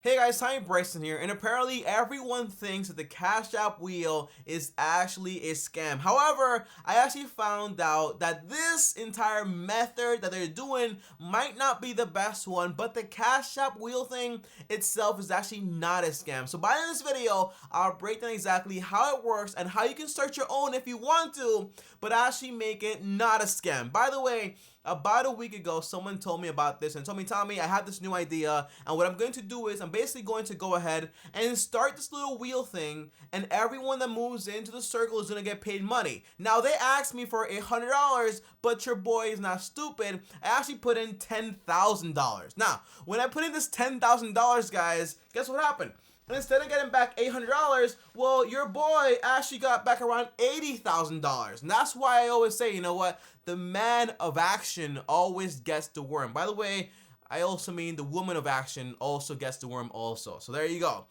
Hey guys, Tommy Bryson here, and apparently everyone thinks that the Cash App wheel is actually a scam. However, I actually found out that this entire method that they're doing might not be the best one, but the Cash App wheel thing itself is actually not a scam. So by this video, I'll break down exactly how it works and how you can start your own if you want to, but actually make it not a scam. By the way, about a week ago, someone told me about this and told me, Tommy, I have this new idea, and what I'm going to do is I'm basically going to go ahead and start this little wheel thing, and everyone that moves into the circle is going to get paid money. Now, they asked me for $100, but your boy is not stupid. I actually put in $10,000. Now, when I put in this $10,000, guys, guess what happened? And instead of getting back $800, well, your boy actually got back around $80,000. And that's why I always say, you know what? The man of action always gets the worm. By the way, I also mean the woman of action also gets the worm also. So there you go.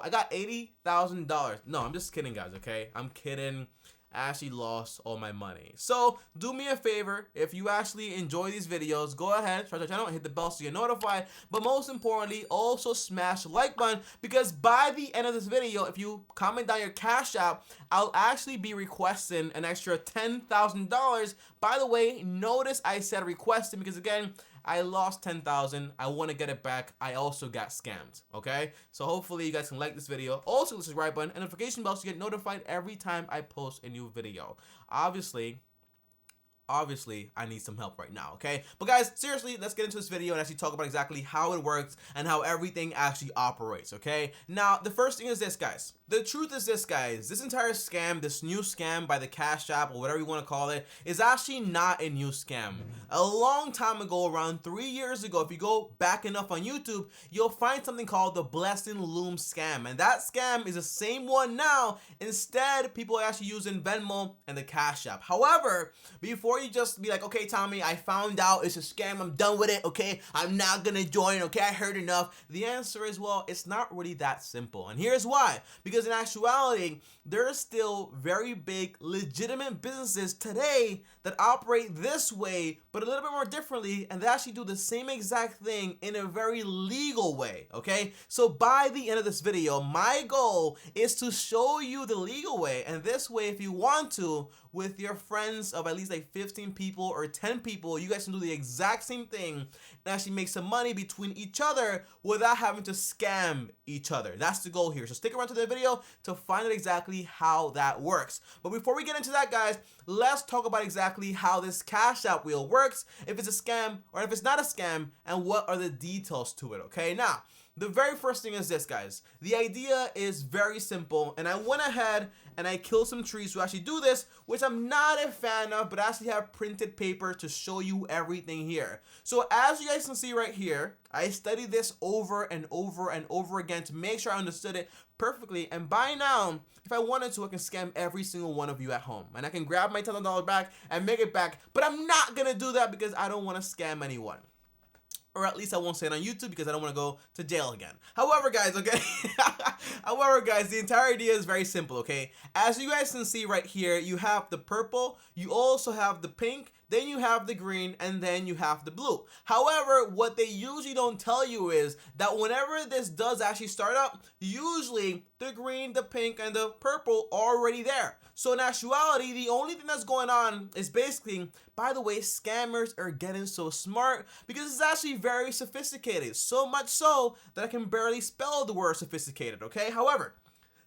I got $80,000. No, I'm just kidding, guys, okay? I'm kidding. I actually lost all my money. So do me a favor, if you actually enjoy these videos, go ahead, subscribe to the channel, and hit the bell so you get notified. But most importantly, also smash the like button, because by the end of this video, if you comment down your Cash App, I'll actually be requesting an extra $10,000. By the way, notice I said requesting because, again, I lost 10,000. I want to get it back. I also got scammed, okay? So hopefully you guys can like this video. Also, hit the subscribe button and notification bell so you get notified every time I post a new video. Obviously, I need some help right now, okay? But guys, seriously, let's get into this video and actually talk about exactly how it works and how everything actually operates, okay? Now, the first thing is this, guys. The truth is this, guys. This entire scam, this new scam by the Cash App or whatever you want to call it, is actually not a new scam. A long time ago, around 3 years ago, if you go back enough on YouTube, you'll find something called the Blessing Loom scam. And that scam is the same one now. Instead, people are actually using Venmo and the Cash App. However, before you just be like, okay, Tommy, I found out it's a scam, I'm done with it, okay, I'm not gonna join, okay, I heard enough. The answer is, well, it's not really that simple. And here's why. Because in actuality, there are still very big, legitimate businesses today that operate this way, but a little bit more differently, and they actually do the same exact thing in a very legal way, okay? So by the end of this video, my goal is to show you the legal way, and this way, if you want to, with your friends of at least like 15 people or 10 people, you guys can do the exact same thing and actually make some money between each other without having to scam each other. That's the goal here. So stick around to the video to find out exactly how that works. But before we get into that, guys, let's talk about exactly how this Cash App wheel works, if it's a scam or if it's not a scam, and what are the details to it, okay? Now, the very first thing is this, guys. The idea is very simple, and I went ahead and I killed some trees to actually do this, which I'm not a fan of, but I actually have printed paper to show you everything here. So as you guys can see right here, I studied this over and over and over again to make sure I understood it perfectly, and by now, if I wanted to, I can scam every single one of you at home, and I can grab my $10,000 back and make it back, but I'm not gonna do that because I don't want to scam anyone. Or at least I won't say it on YouTube because I don't want to go to jail again. However, guys, okay? The entire idea is very simple, okay? As you guys can see right here, you have the purple, you also have the pink, then you have the green, and then you have the blue. However, what they usually don't tell you is that whenever this does actually start up, usually the green, the pink, and the purple are already there. So in actuality, the only thing that's going on is basically, by the way, scammers are getting so smart because it's actually very sophisticated. So much so that I can barely spell the word sophisticated, okay? However,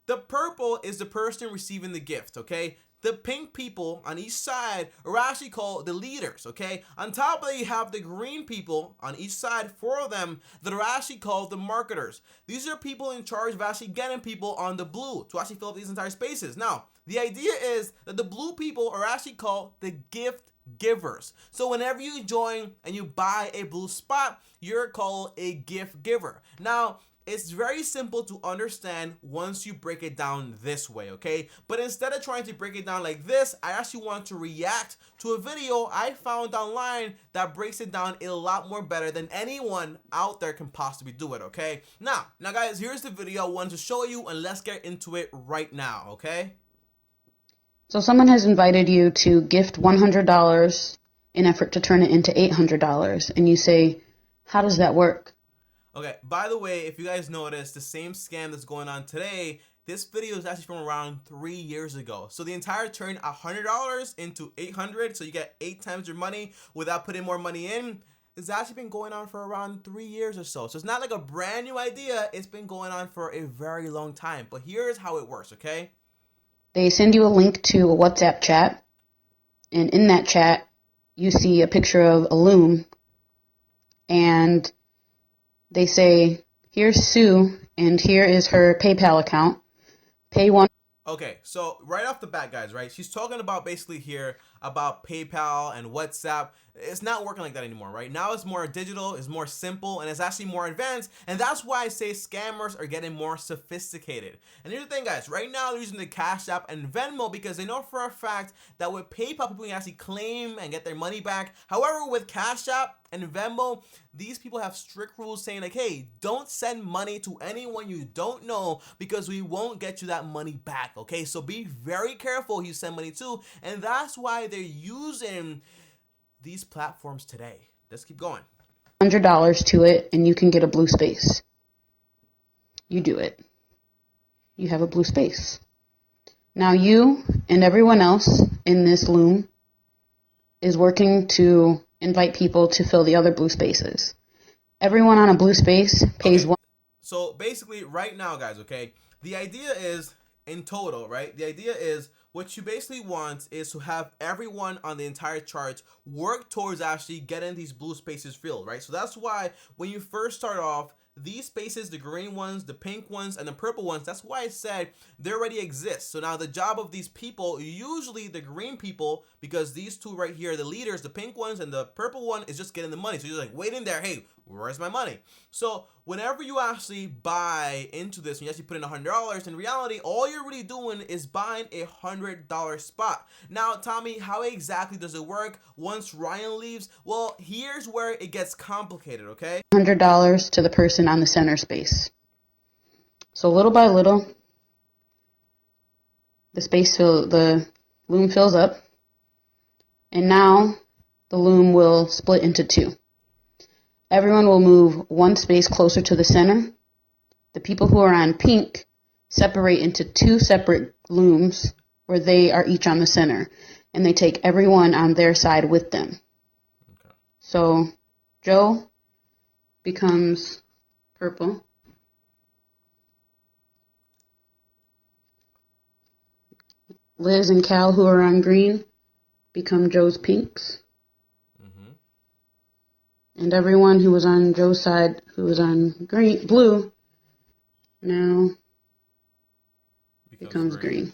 the purple is the person receiving the gift, okay? The pink people on each side are actually called the leaders, okay? On top of that, you have the green people on each side, 4 of them, that are actually called the marketers. These are people in charge of actually getting people on the blue to actually fill up these entire spaces. Now, the idea is that the blue people are actually called the gift givers. So whenever you join and you buy a blue spot, you're called a gift giver. Now, it's very simple to understand once you break it down this way, okay? But instead of trying to break it down like this, I actually want to react to a video I found online that breaks it down a lot more better than anyone out there can possibly do it, okay? Now guys, here's the video I wanted to show you, and let's get into it right now, okay? So someone has invited you to gift $100 in effort to turn it into $800, and you say, how does that work? Okay, by the way, if you guys notice, the same scam that's going on today, this video is actually from around 3 years ago. So the entire turn $100 into 800, so you get 8 times your money without putting more money in. It's actually been going on for around 3 years or so. So it's not like a brand new idea. It's been going on for a very long time. But here's how it works, okay? They send you a link to a WhatsApp chat, and in that chat, you see a picture of a Loom, and they say, here's Sue, and here is her PayPal account. Pay one. Okay, so right off the bat, guys, right? She's talking about basically here about PayPal and WhatsApp. It's not working like that anymore, right? Now it's more digital, it's more simple, and it's actually more advanced. And that's why I say scammers are getting more sophisticated. And here's the thing, guys. Right now, they're using the Cash App and Venmo because they know for a fact that with PayPal, people can actually claim and get their money back. However, with Cash App and Venmo, these people have strict rules saying like, hey, don't send money to anyone you don't know because we won't get you that money back, okay? So be very careful who you send money to, and that's why they're using these platforms today. Let's keep going. $100 to it, and you can get a blue space. You do it. You have a blue space. Now you and everyone else in this Loom is working to invite people to fill the other blue spaces. Everyone on a blue space pays Okay. one. So basically right now, guys, okay, the idea is in total, right? The idea is what you basically want is to have everyone on the entire chart work towards actually getting these blue spaces filled, right? So that's why when you first start off, these spaces, the green ones, the pink ones, and the purple ones, that's why I said they already exist. So now the job of these people, usually the green people, because these two right here, the leaders, the pink ones and the purple one is just getting the money. So you're like waiting there, hey, where's my money? So whenever you actually buy into this, and you actually put in $100, in reality, all you're really doing is buying a $100 spot. Now, Tommy, how exactly does it work once Ryan leaves? Well, here's where it gets complicated, okay? $100 to the person on the center space. So little by little, the Loom fills up, and now the Loom will split into two. Everyone will move one space closer to the center. The people who are on pink separate into two separate Looms where they are each on the center, and they take everyone on their side with them. Okay. So Joe becomes purple. Liz and Cal, who are on green, become Joe's pinks. And everyone who was on Joe's side, who was on blue, now becomes green.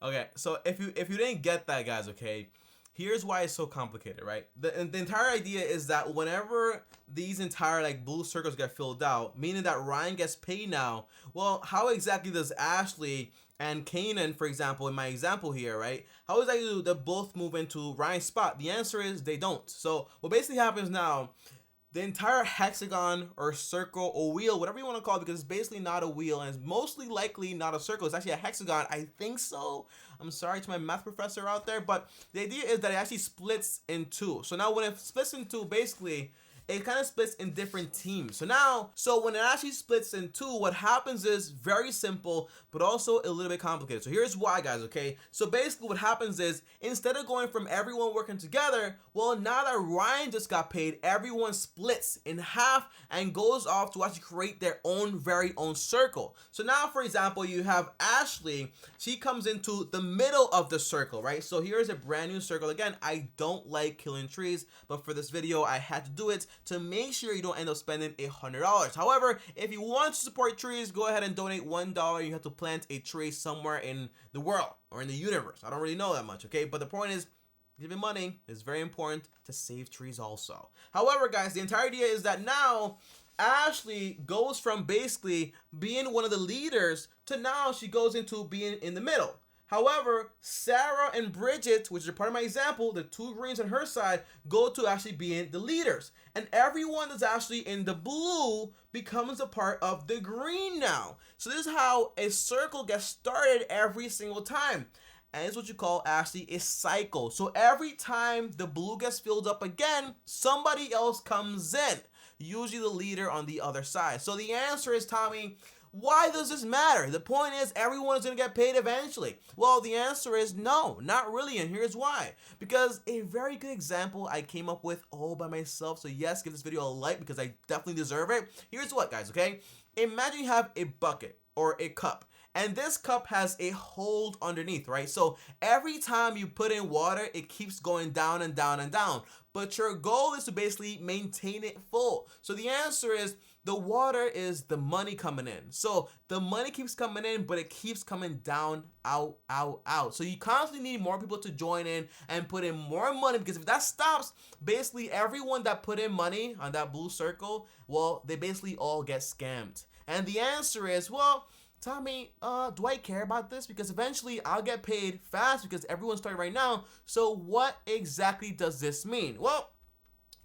Okay, so if you didn't get that, guys, okay, here's why it's so complicated, right? The entire idea is that whenever these entire like blue circles get filled out, meaning that Ryan gets paid now, well, how exactly does Ashley and Kanan, for example, in my example here, right? How exactly do they both move into Ryan's spot? The answer is they don't. So what basically happens now, the entire hexagon or circle or wheel, whatever you want to call it, because it's basically not a wheel and it's mostly likely not a circle. It's actually a hexagon. I think so. I'm sorry to my math professor out there, but the idea is that it actually splits in two. So now when it splits in two, basically, it kind of splits in different teams. So when it actually splits in two, what happens is very simple, but also a little bit complicated. So here's why, guys, okay? So basically what happens is instead of going from everyone working together, well, now that Ryan just got paid, everyone splits in half and goes off to actually create their own very own circle. So now, for example, you have Ashley. She comes into the middle of the circle, right? So here's a brand new circle. Again, I don't like killing trees, but for this video, I had to do it to make sure you don't end up spending $100. However, if you want to support trees, go ahead and donate $1. You have to plant a tree somewhere in the world or in the universe. I don't really know that much, okay? But the point is, giving money is very important to save trees also. However, guys, the entire idea is that now Ashley goes from basically being one of the leaders to now she goes into being in the middle. However, Sarah and Bridget, which is part of my example, the two greens on her side, go to actually being the leaders. And everyone that's actually in the blue becomes a part of the green now. So this is how a circle gets started every single time. And it's what you call actually a cycle. So every time the blue gets filled up again, somebody else comes in. usually the leader on the other side. So the answer is, Tommy, why does this matter? The point is everyone is going to get paid eventually. Well, the answer is no, not really, and here's why. Because a very good example I came up with all by myself, so yes, give this video a like because I definitely deserve it. Here's what, guys, okay? Imagine you have a bucket or a cup, and this cup has a hold underneath, right? So every time you put in water, it keeps going down and down and down. But your goal is to basically maintain it full. So the answer is the water is the money coming in. So the money keeps coming in, but it keeps coming down, out, out, out. So you constantly need more people to join in and put in more money, because if that stops, basically everyone that put in money on that blue circle, well, they basically all get scammed. And the answer is, well, Tommy, do I care about this? Because eventually I'll get paid fast because everyone's starting right now. So what exactly does this mean? Well,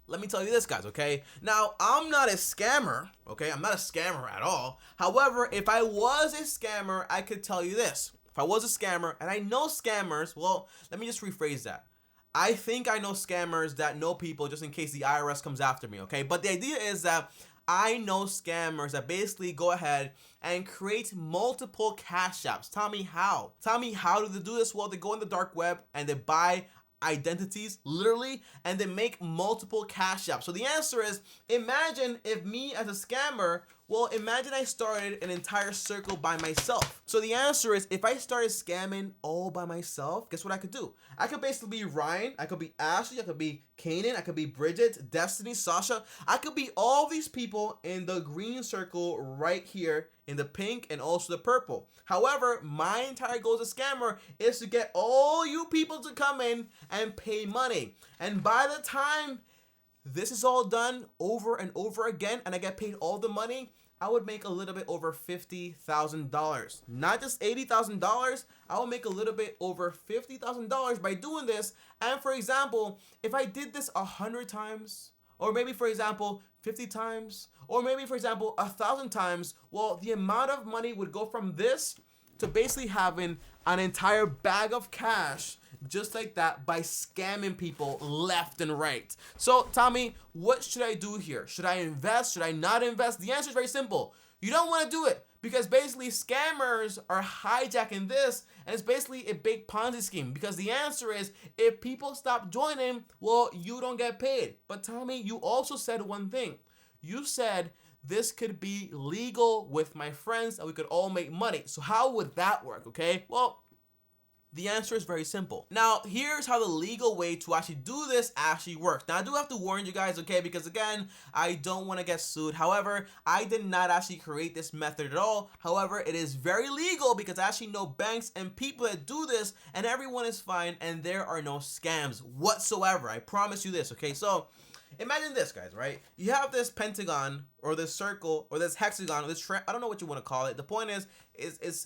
let me tell you this, guys, okay? Now, I'm not a scammer, okay? I'm not a scammer at all. However, if I was a scammer, I could tell you this. If I was a scammer, and I know scammers, well, let me just rephrase that. I think I know scammers that know people just in case the IRS comes after me, okay? But the idea is that I know scammers that basically go ahead and create multiple cash apps. Tell me how. Tell me how do they do this? Well, they go in the dark web and they buy identities, literally, and they make multiple cash apps. So the answer is, imagine if me as a scammer, well, imagine I started an entire circle by myself. So the answer is, if I started scamming all by myself, guess what I could do? I could basically be Ryan, I could be Ashley, I could be Kanan, I could be Bridget, Destiny, Sasha. I could be all these people in the green circle right here, in the pink and also the purple. However, my entire goal as a scammer is to get all you people to come in and pay money. And by the time this is all done over and over again and I get paid all the money, I would make a little bit over $50,000. Not just $80,000, I will make a little bit over $50,000 by doing this. And for example, if I did this 100 times, or maybe for example 50 times, or maybe for example 1,000 times, well, the amount of money would go from this to basically having an entire bag of cash just like that by scamming people left and right. So Tommy, what should I do here? Should I invest? Should I not invest? The answer is very simple. You don't want to do it because basically scammers are hijacking this, and it's basically a big Ponzi scheme, because the answer is, if people stop joining, well, you don't get paid. But Tommy, you also said one thing. You said this could be legal with my friends and we could all make money. So how would that work, okay? Well, the answer is very simple. Now, here's how the legal way to actually do this actually works. Now, I do have to warn you guys, okay, because again, I don't want to get sued. However, I did not actually create this method at all. However, it is very legal because I actually know banks and people that do this, and everyone is fine, and there are no scams whatsoever. I promise you this, okay? So, imagine this, guys, right? You have this pentagon or this circle or this hexagon or this I don't know what you want to call it. The point is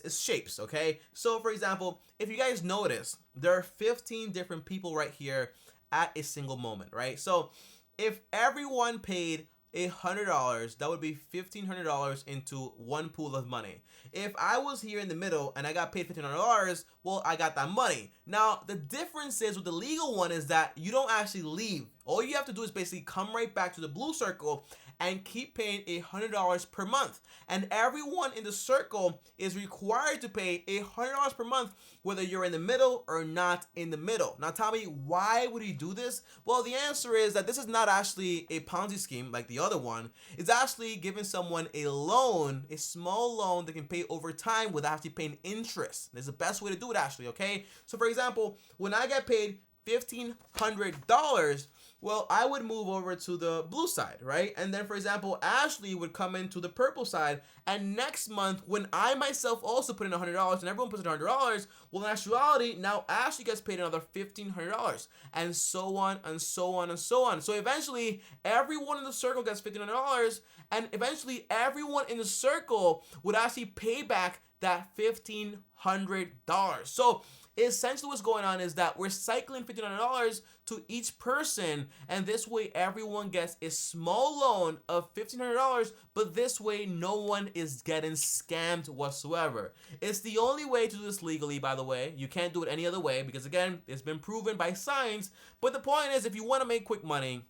shapes, okay? So, for example, if you guys notice, there are 15 different people right here at a single moment, right? So, if everyone paid $100, that would be $1,500 into one pool of money. If I was here in the middle and I got paid $1,500, well, I got that money. Now, the difference is with the legal one is that you don't actually leave. All you have to do is basically come right back to the blue circle and keep paying $100 per month. And everyone in the circle is required to pay $100 per month, whether you're in the middle or not in the middle. Now tell me, why would he do this? Well, the answer is that this is not actually a Ponzi scheme like the other one. It's actually giving someone a loan, a small loan that can pay over time without actually paying interest. That's the best way to do it actually, okay? So for example, when I get paid $1,500, well, I would move over to the blue side, right? And then, for example, Ashley would come into the purple side. And next month, when I myself also put in $100 and everyone puts in $100, well, in actuality, now Ashley gets paid another $1,500, and so on and so on and so on. So eventually, everyone in the circle gets $1,500, and eventually, everyone in the circle would actually pay back that $1,500. So essentially what's going on is that we're cycling $1,500 to each person, and this way everyone gets a small loan of $1,500, but this way no one is getting scammed whatsoever. It's the only way to do this legally, by the way. You can't do it any other way because, again, it's been proven by science. But the point is, if you want to make quick money,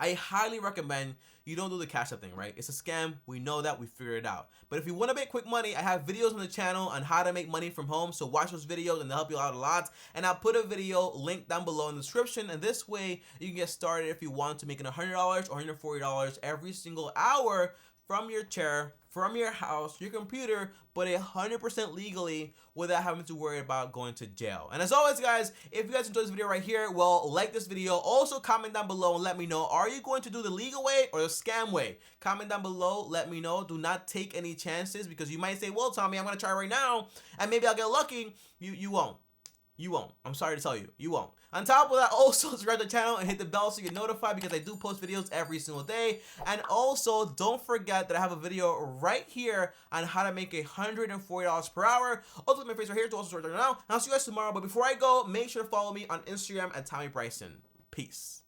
I highly recommend you don't do the Cash App thing, right? It's a scam. We know that. We figured it out. But if you want to make quick money, I have videos on the channel on how to make money from home. So watch those videos and they'll help you out a lot. And I'll put a video link down below in the description. And this way you can get started if you want to making $100 or $140 every single hour from your chair, from your house, your computer, but 100% legally without having to worry about going to jail. And as always, guys, if you guys enjoyed this video right here, well, like this video. Also, comment down below and let me know, are you going to do the legal way or the scam way? Comment down below, let me know. Do not take any chances, because you might say, well, Tommy, I'm going to try right now, and maybe I'll get lucky. You won't. You won't. I'm sorry to tell you. You won't. On top of that, also subscribe to the channel and hit the bell so you get notified, because I do post videos every single day. And also, don't forget that I have a video right here on how to make $140 per hour. Also, my face right here to also start right now. And I'll see you guys tomorrow. But before I go, make sure to follow me on Instagram at Tommy Bryson. Peace.